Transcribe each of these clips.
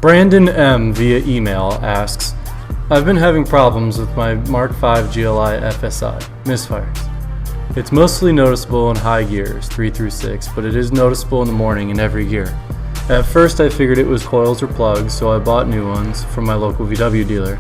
Brandon M. via email asks, I've been having problems with my MK5 GLI FSI, Misfires. It's mostly noticeable in high gears, 3 through 6, but it is noticeable in the morning in every gear. At first I figured it was coils or plugs, so I bought new ones from my local VW dealer.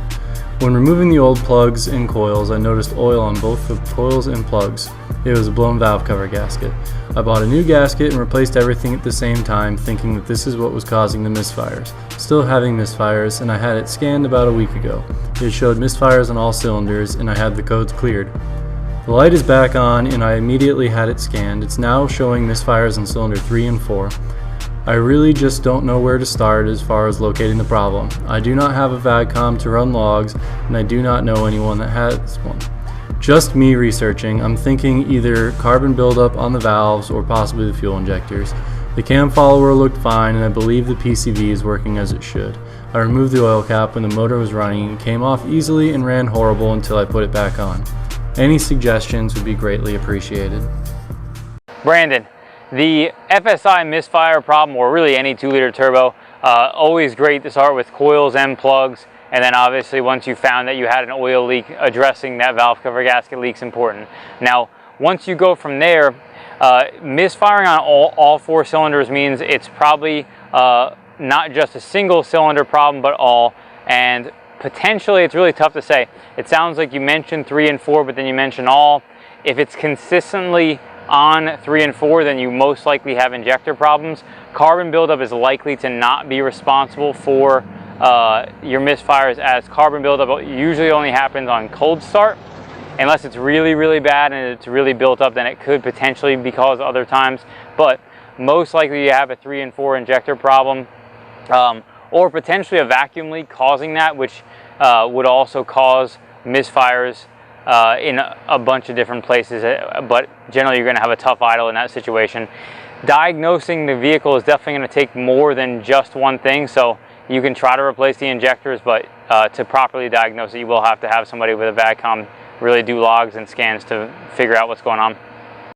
When removing the old plugs and coils, I noticed oil on both the coils and plugs. It was a blown valve cover gasket. I bought a new gasket and replaced everything at the same time, thinking that this is what was causing the misfires. Still having misfires, and I had it scanned about a week ago. It showed misfires on all cylinders, and I had the codes cleared. The light is back on, and I immediately had it scanned. It's now showing misfires on cylinder 3 and 4. I really just don't know where to start as far as locating the problem. I do not have a VADCOM to run logs, and I do not know anyone that has one. Just me researching, I'm thinking either carbon buildup on the valves or possibly the fuel injectors. The cam follower looked fine, and I believe the PCV is working as it should. I removed the oil cap when the motor was running. It came off easily and ran horrible until I put it back on. Any suggestions would be greatly appreciated. Brandon, the FSI misfire problem, or really any 2-liter turbo, always great to start with coils and plugs, and then obviously once you found that you had an oil leak, addressing that valve cover gasket leak is important. Now, once you go from there, misfiring on all 4 cylinders means it's probably not just a single cylinder problem, but all, and potentially it's really tough to say. It sounds like you mentioned 3 and 4, but then you mentioned all. If it's consistently on 3 and 4, then you most likely have injector problems. Carbon buildup is likely to not be responsible for your misfires, as carbon buildup usually only happens on cold start. Unless it's really, really bad and it's really built up, then it could potentially be caused other times. But most likely you have a 3 and 4 injector problem, or potentially a vacuum leak causing that, which would also cause misfires in a bunch of different places, but generally you're going to have a tough idle in that situation. Diagnosing the vehicle is definitely going to take more than just one thing, so you can try to replace the injectors, but to properly diagnose it, you will have to have somebody with a VADCOM really do logs and scans to figure out what's going on.